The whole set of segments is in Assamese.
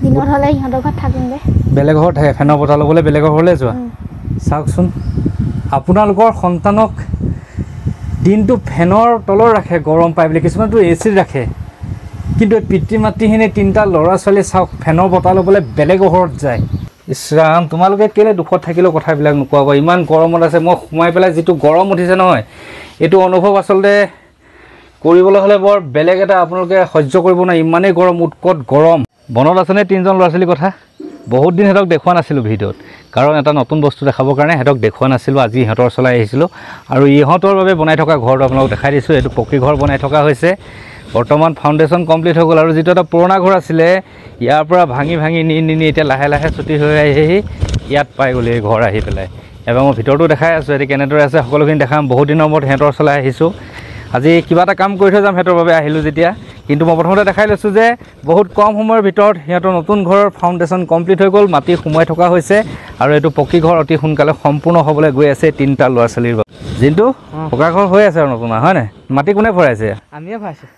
দিনত হলে ইহঁতৰ ঘৰত থাকোঁগে বেলেগ ঘৰত থাকে ফেনৰ বতাহ ল'বলৈ বেলেগৰ ঘৰলৈ যোৱা চাওকচোন আপোনালোকৰ সন্তানক দিনটো ফেনৰ তলত ৰাখে গৰম পায় বুলি কিছুমানতো এচিত ৰাখে কিন্তু পিতৃ মাতৃখিনি তিনিটা ল'ৰা ছোৱালী চাওক ফেনৰ বতাহ ল'বলৈ বেলেগৰ ঘৰত যায় ইছৰাম তোমালোকে কেলে দুখত থাকিলেও কথাবিলাক নোকোৱাব ইমান গৰমত আছে মই সোমাই পেলাই যিটো গৰম উঠিছে নহয় এইটো অনুভৱ আচলতে কৰিবলৈ হ'লে বৰ বেলেগ এটা আপোনালোকে সহ্য কৰিব নোৱাৰে ইমানেই গৰম উৎকট গৰম বনত আছেনে তিনিজন ল'ৰা ছোৱালীৰ কথা বহুত দিন সিহঁতক দেখুওৱা নাছিলোঁ ভিডিঅ'ত কাৰণ এটা নতুন বস্তু দেখাবৰ কাৰণে সিহঁতক দেখুওৱা নাছিলোঁ আজি ইহঁতৰ চলাই আহিছিলোঁ আৰু ইহঁতৰ বাবে বনাই থকা ঘৰটো আপোনালোকক দেখাই দিছোঁ এইটো পকী ঘৰ বনাই থকা হৈছে বৰ্তমান ফাউণ্ডেশ্যন কমপ্লিট হৈ গ'ল আৰু যিটো এটা পুৰণা ঘৰ আছিলে ইয়াৰ পৰা ভাঙি ভাঙি নি এতিয়া লাহে লাহে ছুটি হৈ আহি ইয়াত পাই গ'ল এই ঘৰ আহি পেলাই এবাৰ মই ভিতৰতো দেখাই আছোঁ এতিয়া কেনেদৰে আছে সকলোখিনি দেখাম বহুত দিনৰ মূৰত সিহঁতৰ চলাই আহিছোঁ আজি কিবা এটা কাম কৰি থৈ যাম সিহঁতৰ বাবে আহিলোঁ যেতিয়া কিন্তু মই প্ৰথমতে দেখাই লৈছোঁ যে বহুত কম সময়ৰ ভিতৰত সিহঁতৰ নতুন ঘৰৰ ফাউণ্ডেশ্যন কমপ্লিট হৈ গ'ল মাটি সোমাই থকা হৈছে আৰু এইটো পকী ঘৰ অতি সোনকালে সম্পূৰ্ণ হ'বলৈ গৈ আছে তিনিটা ল'ৰা ছোৱালীৰ বাবে যিটো পকা ঘৰ হৈ আছে আৰু নতুন হয় নাই মাটি কোনে ভৰাইছে আমিয়ে ভৰাইছোঁ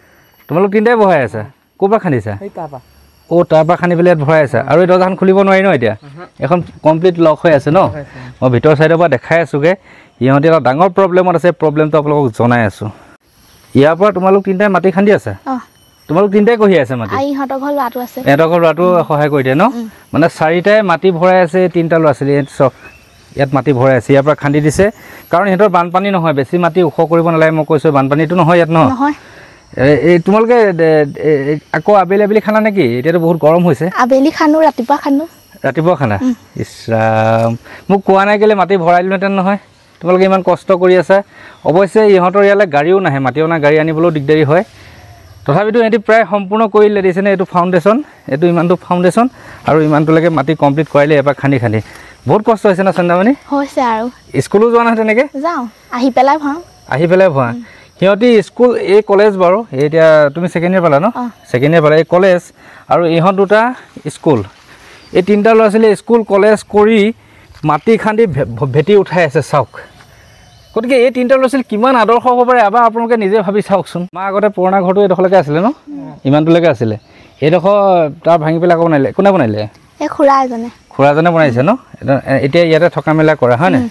তোমালোক তিনিটাই বহাই আছা ক'ৰ পৰা খান্দিছা তাৰ পৰা খান্দি পেলাই ইয়াত ভৰাই আছা আৰু এই দৰ্জাখন খুলিব নোৱাৰি ন এতিয়া এখন কমপ্লিট লক হৈ আছে ন মই ভিতৰ চাইডৰ পৰা দেখাই আছোঁগৈ ইহঁতে এটা ডাঙৰ প্ৰব্লেমত আছে প্ৰব্লেমটো আপোনালোকক জনাই আছোঁ ইয়াৰ পৰা তোমালোক তিনিটাই মাটি খান্দি আছা তোমালোক তিনিটাই কঢ়িয়াই আছে মাটি ইহঁতৰ ঘৰ ল'ৰাটো আছে ইহঁতৰ ঘৰ ল'ৰাটো সহায় কৰি দিয়ে ন মানে চাৰিটাই মাটি ভৰাই আছে তিনিটা ল'ৰা ছোৱালী চব ইয়াত মাটি ভৰাই আছে ইয়াৰ পৰা খান্দি দিছে কাৰণ সিহঁতৰ বানপানী নহয় বেছি মাটি ওখ কৰিব নালাগে মই কৈছোঁ বানপানীটো নহয় ইয়াত নহয় এই তোমালোকে আকৌ আবেলি খানা নেকি এতিয়াতো বহুত গৰম হৈছে আবেলি খানো ৰাতিপুৱা খানা ইছৰাম মোক কোৱা নাই কেলে মাটি ভৰাই দিলোহেঁতেন নহয় তোমালোকে ইমান কষ্ট কৰি আছা অৱশ্যে ইহঁতৰ ইয়ালৈ গাড়ীও নাহে মাটি অনা গাড়ী আনিবলৈও দিগদাৰী হয় তথাপিতো সিহঁতি প্ৰায় সম্পূৰ্ণ কৰিলে দিছেনে এইটো ফাউণ্ডেশ্যন এইটো ইমানটো ফাউণ্ডেশ্যন আৰু ইমানটোলৈকে মাটি কমপ্লিট কৰাইলে এবাৰ খান্দি বহুত কষ্ট হৈছে ন চন্দামণি হৈছে আৰু স্কুলো যোৱা নহয় তেনেকৈ যাওঁ আহি পেলাই ভৰা সিহঁতি স্কুল এই কলেজ বাৰু এতিয়া তুমি ছেকেণ্ড ইয়েৰ পালা ন ছেকেণ্ড ইয়েৰ পালা এই কলেজ আৰু ইহঁত দুটা স্কুল এই তিনিটা ল'ৰা ছোৱালীয়ে স্কুল কলেজ কৰি মাটি খান্দি ভেটি উঠাই আছে চাওক গতিকে এই তিনিটা ল'ৰা ছোৱালী কিমান আদৰ্শ হ'ব পাৰে এবাৰ আপোনালোকে নিজে ভাবি চাওকচোন আমাৰ আগতে পুৰণা ঘৰটো এইডোখৰলৈকে আছিলে ন ইমানটোলৈকে আছিলে এইডোখৰ তাৰ ভাঙি পেলাই আকৌ বনাইলে কোনে বনাইলে এই খুৰাজনে বনাইছে ন এতিয়া ইয়াতে থকা মেলা কৰা হয় নাই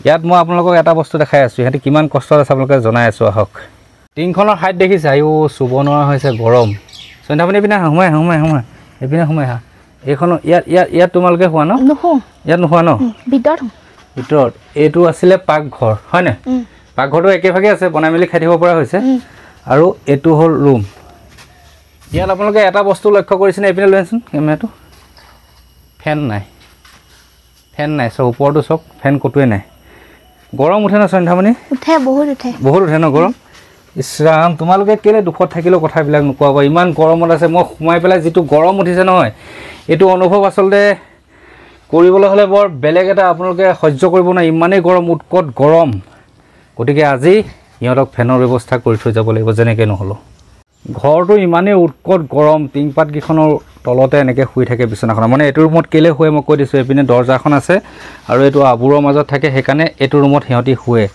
ইয়াত মই আপোনালোকক এটা বস্তু দেখাই আছোঁ সিহঁতে কিমান কষ্টত আছে আপোনালোকে জনাই আছোঁ আহক টিংখনৰ হাইট দেখিছে আয়ো চুব নোৱাৰা হৈছে গৰম চন্দামণি এইপিনে সোমাই এইপিনে সোমাই আহা এইখনো ইয়াত তোমালোকে হোৱা ন ইয়াত নোহোৱা ন ভিতৰত এইটো আছিলে পাকঘৰ হয় নাই পাকঘৰটো একেভাগে আছে বনাই মেলি খাই থাকিব পৰা হৈছে আৰু এইটো হ'ল ৰুম ইয়াত আপোনালোকে এটা বস্তু লক্ষ্য কৰিছেনে এইপিনে লৈ আছোন কেমেৰাটো ফেন নাই চব ওপৰটো চব ফেন ক'তোৱে নাই গৰম উঠে ন সন্ধ্যামণি বহুত উঠে ন গৰম ইছৰাম তোমালোকে কেলে দুখত থাকিলেও কথাবিলাক নোকোৱাব ইমান গৰমত আছে মই সোমাই পেলাই যিটো গৰম উঠিছে নহয় এইটো অনুভৱ আচলতে কৰিবলৈ হ'লে বৰ বেলেগ এটা আপোনালোকে সহ্য কৰিব নোৱাৰে ইমানেই গৰম উৎকট গৰম গতিকে আজি সিহঁতক ফেনৰ ব্যৱস্থা কৰি থৈ যাব লাগিব যেনেকৈ নহ'লেও ঘৰটো ইমানেই উৎকট গৰম টিংপাতকেইখনৰ তলতে এনেকৈ শুই থাকে বিচনাখনত মানে এইটো ৰুমত কেলৈ শুৱে মই কৈ দিছোঁ এইপিনে দৰ্জাখন আছে আৰু এইটো আবুৰৰ মাজত থাকে সেইকাৰণে এইটো ৰুমত সিহঁতি শুৱে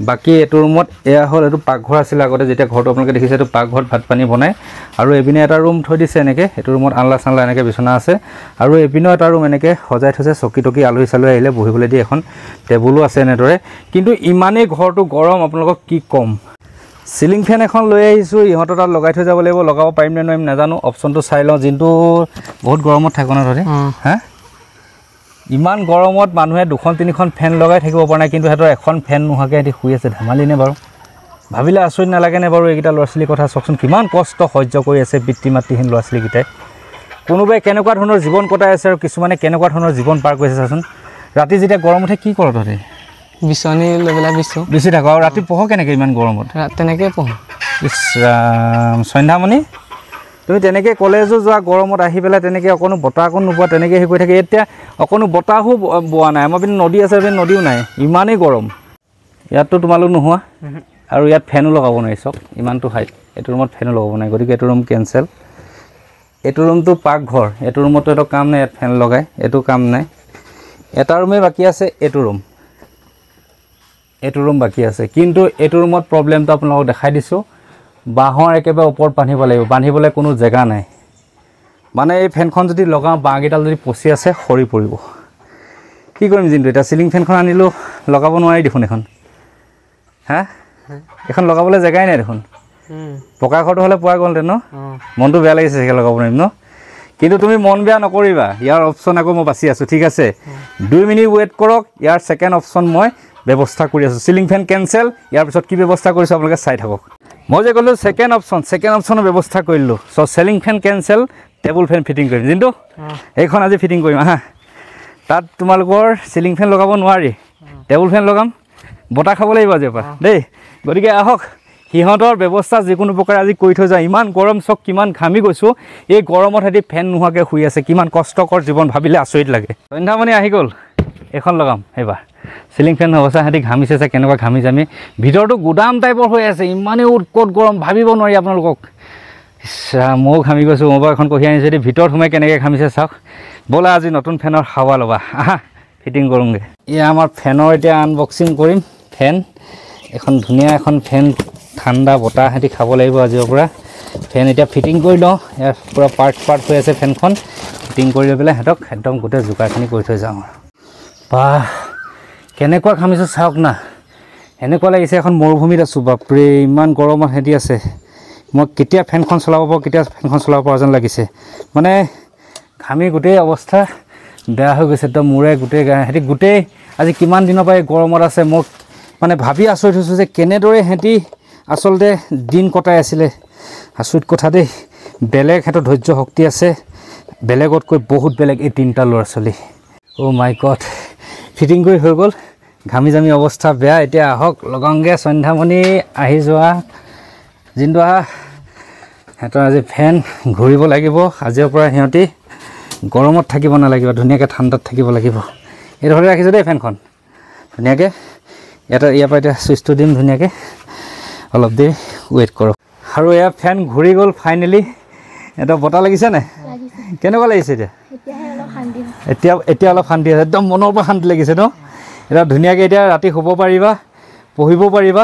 বাকী এইটো ৰুমত এয়া হ'ল এইটো পাকঘৰ আছিলে আগতে যেতিয়া ঘৰটো আপোনালোকে দেখিছে এইটো পাকঘৰত ভাত পানী বনায় আৰু এইপিনে এটা ৰুম থৈ দিছে এনেকৈ এইটো ৰুমত আনলা চানলা এনেকৈ বিচনা আছে আৰু এইপিনেও এটা ৰুম এনেকৈ সজাই থৈছে চকী টকী আলহী চালহী আহিলে বহিবলৈ দি এখন টেবুলো আছে এনেদৰে কিন্তু ইমানেই ঘৰটো গৰম আপোনালোকক কি ক'ম সিলিং ফেন এখন লৈ আহিছোঁ ইহঁতৰ তাত লগাই থৈ যাব লাগিব লগাব পাৰিম নে নোৱাৰিম নাজানো অপশ্যনটো চাই লওঁ যোনটো বহুত গৰমত থাকোঁ ন ধৰি হা ইমান গৰমত মানুহে 2-3খন ফেন লগাই থাকিব পৰা নাই কিন্তু সিহঁতৰ এখন ফেন নোহোৱাকৈ সিহঁতি শুই আছে ধেমালিনে বাৰু ভাবিলে আচৰিত নালাগেনে বাৰু এইকেইটা ল'ৰা ছোৱালীৰ কথা চাওকচোন কিমান কষ্ট সহ্য কৰি আছে পিতৃ মাতৃহীন ল'ৰা ছোৱালীকেইটাই কোনোবাই কেনেকুৱা ধৰণৰ জীৱন কটাই আছে আৰু কিছুমানে কেনেকুৱা ধৰণৰ জীৱন পাৰ কৰিছে চাচোন ৰাতি যেতিয়া গৰম উঠে কি কৰ তহঁতে বিচনী লৈ পেলাই বেছি থাকোঁ আৰু ৰাতি পঢ়ো কেনেকৈ ইমান গৰমত তেনেকৈ পঢ়োঁ ইছৰাম সন্ধ্যামণি তুমি তেনেকৈ কলেজো যোৱা গৰমত আহি পেলাই তেনেকৈ অকণো বতাহ অকণ নোপোৱা তেনেকৈ হেৰি কৰি থাকে এতিয়া অকণো বতাহো বোৱা নাই আমাৰ পিনে নদী আছে পিনে নদীও নাই ইমানেই গৰম ইয়াততো তোমালোক নোহোৱা আৰু ইয়াত ফেনো লগাব নোৱাৰি চাওক ইমানটো হাইট এইটো ৰুমত ফেনো লগাব নোৱাৰি গতিকে এইটো ৰুম কেঞ্চেল এইটো ৰুমটো পাকঘৰ এইটো ৰুমতো এইটো কাম নাই ইয়াত ফেন লগাই এইটো কাম নাই এটা ৰুমেই বাকী আছে এইটো ৰুম বাকী আছে কিন্তু এইটো ৰুমত প্ৰব্লেমটো আপোনালোকক দেখাই দিছোঁ বাঁহৰ একেবাৰে ওপৰত বান্ধিব লাগিব বান্ধিবলৈ কোনো জেগা নাই মানে এই ফেনখন যদি লগাওঁ বাঁহকেইডাল যদি পচি আছে সৰি পৰিব কি কৰিম জিন্তু এতিয়া চিলিং ফেনখন আনিলোঁ লগাব নোৱাৰি দেখোন এখন হা এখন লগাবলৈ জেগাই নাই দেখোন পকা ঘৰটো হ'লে পোৱা গ'লহেঁতেন ন মনটো বেয়া লাগিছে চাগে লগাব নোৱাৰিম ন কিন্তু তুমি মন বেয়া নকৰিবা ইয়াৰ অপশ্যন আকৌ মই বাছি আছোঁ ঠিক আছে 2 মিনিট ৱেইট কৰক ইয়াৰ ছেকেণ্ড অপশ্যন মই ব্যৱস্থা কৰি আছোঁ চিলিং ফেন কেঞ্চেল ইয়াৰ পিছত কি ব্যৱস্থা কৰিছোঁ আপোনালোকে চাই থাকক মই যে ক'লোঁ ছেকেণ্ড অপশ্যনৰ ব্যৱস্থা কৰিলোঁ চ' ceiling fan cancel table fan fitting কৰিম জিন্তু এইখন আজি ফিটিং কৰিম আহা তাত তোমালোকৰ চিলিং ফেন লগাব নোৱাৰি টেবুল ফেন লগাম বতাহ খাব লাগিব আজিৰ পৰা দেই গতিকে আহক সিহঁতৰ ব্যৱস্থা যিকোনো প্ৰকাৰে আজি কৰি থৈ যাওঁ ইমান গৰম চক কিমান ঘামি গৈছোঁ এই গৰমত সিহঁতি ফেন নোহোৱাকৈ শুই আছে কিমান কষ্টকৰ জীৱন ভাবিলে আচৰিত লাগে সন্ধ্যামণি আহি গ'ল এইখন লগাম এইবাৰ চিলিং ফেন অৱস্থা সিহঁতি ঘামিছে যে কেনেকুৱা ঘামি জামি ভিতৰতো গুদাম টাইপৰ হৈ আছে ইমানেই উৎকট গৰম ভাবিব নোৱাৰি আপোনালোকক ময়ো ঘামি গৈছোঁ মোবাইল এখন কঢ়িয়াই আনিছোঁ যদি ভিতৰত সোমাই কেনেকৈ ঘামিছে চাওক ব'লা আজি নতুন ফেনৰ হাৱা ল'বা আহা ফিটিং কৰোঁগৈ এয়া আমাৰ ফেনৰ এতিয়া আনবক্সিং কৰিম ফেন এখন ধুনীয়া এখন ফেন ঠাণ্ডা বতাহ সিহঁতি খাব লাগিব আজিৰ পৰা ফেন এতিয়া ফিটিং কৰি লওঁ ইয়াৰ পূৰা পাৰ্ট হৈ আছে ফেনখন ফিটিং কৰি লৈ পেলাই সিহঁতক একদম গোটেই যোগাৰখিনি কৰি থৈ যাওঁ বাহ কেনেকুৱা ঘামিছোঁ চাওক না এনেকুৱা লাগিছে এখন মৰুভূমিত আছোঁ বাপৰে ইমান গৰমত সিহঁতি আছে মই কেতিয়া ফেনখন চলাব পাৰোঁ কেতিয়া ফেনখন চলাব পৰা যেন লাগিছে মানে ঘামি গোটেই অৱস্থা বেয়া হৈ গৈছে একদম মূৰে গোটেই গা সিহঁতি গোটেই আজি কিমান দিনৰ পৰা এই গৰমত আছে মোক মানে ভাবি আচৰিত হৈছোঁ যে কেনেদৰে সিহঁতি আচলতে দিন কটাই আছিলে আচৰিত কথা দেই বেলেগ সিহঁতৰ ধৈৰ্য শক্তি আছে বেলেগতকৈ বহুত বেলেগ এই তিনিটা ল'ৰা ছোৱালী অ' মাই গড ফিটিং কৰি হৈ গ'ল ঘামি জামি অৱস্থা বেয়া এতিয়া আহক লগাওঁগৈ সন্ধ্যামণি আহি যোৱা জিন্তু আহা সিহঁতৰ আজি ফেন ঘূৰিব লাগিব আজিৰ পৰা সিহঁতি গৰমত থাকিব নালাগিব ধুনীয়াকৈ ঠাণ্ডাত থাকিব লাগিব এইদৰে ৰাখিছোঁ দেই ফেনখন ধুনীয়াকৈ ইয়াৰ পৰা এতিয়া ছুইচটো দিম ধুনীয়াকৈ অলপ দেৰি ৱেইট কৰক আৰু এয়া ফেন ঘূৰি গ'ল ফাইনেলি এটা বতাহ লাগিছে নাই কেনেকুৱা লাগিছে এতিয়া অলপ শান্তি আছে একদম মনৰ পৰা শান্তি লাগিছে ন এতিয়া ধুনীয়াকৈ এতিয়া ৰাতি শুব পাৰিবা পঢ়িব পাৰিবা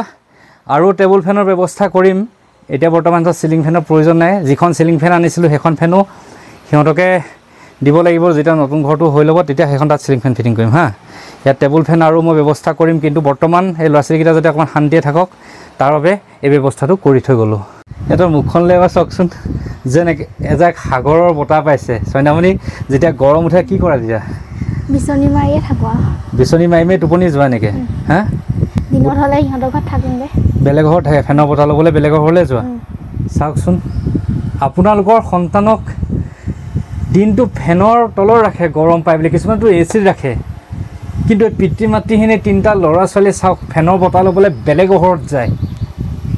আৰু টেবুল ফেনৰ ব্যৱস্থা কৰিম এতিয়া বৰ্তমান চিলিং ফেনৰ প্ৰয়োজন নাই যিখন চিলিং ফেন আনিছিলোঁ সেইখন ফেনো সিহঁতকে দিব লাগিব যেতিয়া নতুন ঘৰটো হৈ ল'ব তেতিয়া সেইখন তাত চিলিং ফেন ফিটিং কৰিম হা ইয়াত টেবুল ফেন আৰু মই ব্যৱস্থা কৰিম কিন্তু বৰ্তমান এই ল'ৰা ছোৱালীকেইটা যাতে অকণমান শান্তিয়ে থাকক তাৰ বাবে এই ব্যৱস্থাটো কৰি থৈ গ'লোঁ সিহঁতৰ মুখখনলৈ এবাৰ চাওকচোন যেন এজাক সাগৰৰ বতাহ পাইছে সন্ধ্যামণি যেতিয়া গৰম উঠে কি কৰা তেতিয়া বিচনী মাৰিয়ে থাকোঁ বিচনী মাৰি মাৰি টোপনি যোৱা নেকি হা দিনত হ'লে সিহঁতৰ ঘৰত থাকোঁগৈ বেলেগ ঘৰত থাকে ফেনৰ বতাহ ল'বলৈ বেলেগৰ ঘৰলৈ যোৱা চাওকচোন আপোনালোকৰ সন্তানক দিনটো ফেনৰ তলত ৰাখে গৰম পায় বুলি কিছুমানতো এ চিত ৰাখে কিন্তু পিতৃ মাতৃখিনি তিনিটা ল'ৰা ছোৱালী চাওক ফেনৰ বতাহ ল'বলৈ বেলেগৰ ঘৰত যায়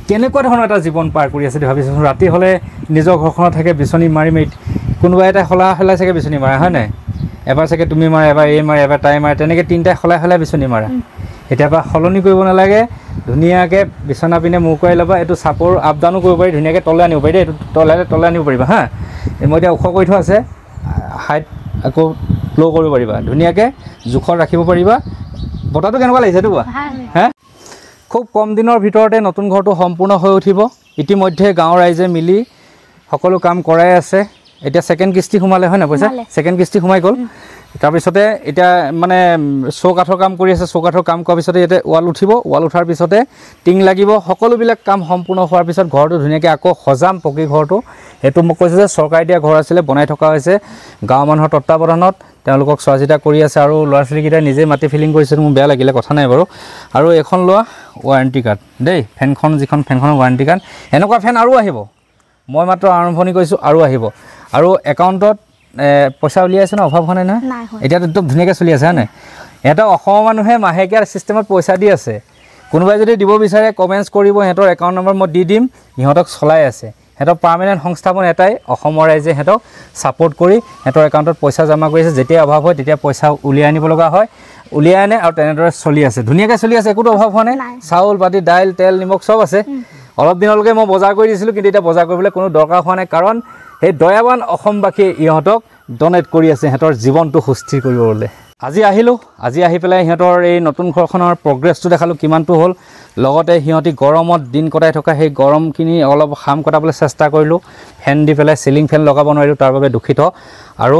কেনেকুৱা ধৰণৰ এটা জীৱন পাৰ কৰি আছে ভাবিছোঁচোন ৰাতি হ'লে নিজৰ ঘৰখনত থাকে বিচনী মাৰি মাৰি কোনোবা এটাই সলাই চাগে বিচনী মাৰে হয় নাই এবাৰ চাগে তুমি মাৰা এবাৰ এই মাৰে এবাৰ তাই মাৰে তেনেকৈ তিনিটাই সলাই বিচনী মাৰা এতিয়াৰ সলনি কৰিব নালাগে ধুনীয়াকৈ বিচনা পিনে মূৰ কৰি ল'বা এইটো চাপৰ আপ ডাউনো কৰিব পাৰি ধুনীয়াকৈ তলে আনিব পাৰি দেই এইটো তলে আনিব পাৰিবা হা মই এতিয়া ওখ কৰি থোৱা আছে হাইট আকৌ ল' কৰিব পাৰিবা ধুনীয়াকৈ জোখত ৰাখিব পাৰিবা বতাহটো কেনেকুৱা লাগিছে এইটো কোৱা হা খুব কম দিনৰ ভিতৰতে নতুন ঘৰটো সম্পূৰ্ণ হৈ উঠিব ইতিমধ্যে গাঁৱৰ ৰাইজে মিলি সকলো কাম কৰাই আছে এতিয়া ছেকেণ্ড কিস্তি সোমালে হয় নাই পইচা ছেকেণ্ড কিস্তি সোমাই গ'ল তাৰপিছতে এতিয়া মানে চৌকাঠৰ কাম কৰি আছে চৌকাঠৰ কাম কৰাৰ পিছতে ইয়াতে ৱাল উঠিব ৱাল উঠাৰ পিছতে টিং লাগিব সকলোবিলাক কাম সম্পূৰ্ণ হোৱাৰ পিছত ঘৰটো ধুনীয়াকৈ আকৌ সজাম পকী ঘৰটো সেইটো মোক কৈছে যে চৰকাৰে দিয়া ঘৰ আছিলে বনাই থকা হৈছে গাঁৱৰ মানুহৰ তত্বাৱধানত তেওঁলোকক চোৱা চিতা কৰি আছে আৰু ল'ৰা ছোৱালীকেইটাই নিজে মাটি ফিলিং কৰিছে মোৰ বেয়া লাগিলে কথা নাই বাৰু আৰু এখন লোৱা ৱাৰেণ্টি কাৰ্ড দেই যিখন ফেনখনৰ ৱাৰেণ্টি কাৰ্ড এনেকুৱা ফেন আৰু আহিব মই মাত্ৰ আৰম্ভণি কৰিছোঁ আৰু আহিব আৰু একাউণ্টত পইচা উলিয়াইছে ন অভাৱ হোৱা নাই নহয় এতিয়াতো একদম ধুনীয়াকৈ চলি আছে হয় নাই এটা অসমৰ মানুহে মাহেকীয়া চিষ্টেমত পইচা দি আছে কোনোবাই যদি দিব বিচাৰে কমেণ্টছ কৰিব সিহঁতৰ একাউণ্ট নম্বৰ মই দি দিম সিহঁতক চলাই আছে সিহঁতৰ পাৰ্মানেণ্ট সংস্থাপন এটাই অসমৰ ৰাইজে সিহঁতক ছাপোৰ্ট কৰি সিহঁতৰ একাউণ্টত পইচা জমা কৰিছে যেতিয়া অভাৱ হয় তেতিয়া পইচা উলিয়াই আনিব লগা হয় উলিয়াই আনে আৰু তেনেদৰে চলি আছে ধুনীয়াকৈ চলি আছে একোতো অভাৱ হোৱা নাই চাউল বাতি দাইল তেল নিমখ চব আছে অলপ দিনলৈকে মই বজাৰ কৰি দিছিলোঁ কিন্তু এতিয়া বজাৰ কৰিবলৈ কোনো দৰকাৰ হোৱা নাই কাৰণ সেই দয়াৱান অসমবাসীয়ে ইহঁতক ডনেট কৰি আছে সিহঁতৰ জীৱনটো সুস্থিৰ কৰিবলৈ আজি আহি পেলাই সিহঁতৰ এই নতুন ঘৰখনৰ প্ৰগ্ৰেছটো দেখালোঁ কিমানটো হ'ল লগতে সিহঁতি গৰমত দিন কটাই থকা সেই গৰমখিনি অলপ খাম কটাবলৈ চেষ্টা কৰিলোঁ ফেন দি পেলাই চিলিং ফেন লগাব নোৱাৰিলোঁ তাৰ বাবে দুখিত আৰু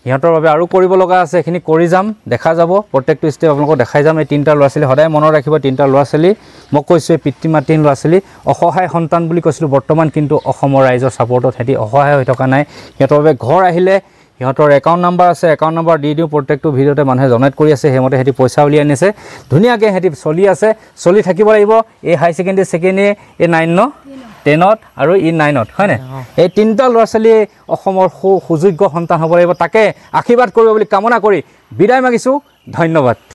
সিহঁতৰ বাবে আৰু কৰিব লগা আছে এইখিনি কৰি যাম দেখা যাব প্ৰত্যেকটো ষ্টেপ আপোনালোকক দেখাই যাম এই তিনিটা ল'ৰা ছোৱালী সদায় মনত ৰাখিব তিনিটা ল'ৰা ছোৱালী মই কৈছোঁ এই পিতৃ মাতৃহীন ল'ৰা ছোৱালী অসহায় সন্তান বুলি কৈছিলোঁ বৰ্তমান কিন্তু অসমৰ ৰাইজৰ ছাপৰ্টত সিহঁতি অসহায় হৈ থকা নাই সিহঁতৰ বাবে ঘৰ আহিলে সিহঁতৰ একাউণ্ট নাম্বাৰ আছে একাউণ্ট নাম্বাৰ দি দিওঁ প্ৰত্যেকটো ভিডিঅ'তে মানুহে জনাইট কৰি আছে সেইমতে সিহঁতি পইচা উলিয়াই আনিছে ধুনীয়াকৈ সিহঁতি চলি আছে চলি থাকিব লাগিব এই হাই ছেকেণ্ডেৰী ছেকেণ্ড ইয়েৰ এই 9 10ত আৰু ই 9ত হয়নে এই তিনিটা ল'ৰা ছোৱালীয়ে অসমৰ সুযোগ্য সন্তান হ'ব লাগিব তাকে আশীৰ্বাদ কৰিব বুলি কামনা কৰি বিদায় মাগিছোঁ ধন্যবাদ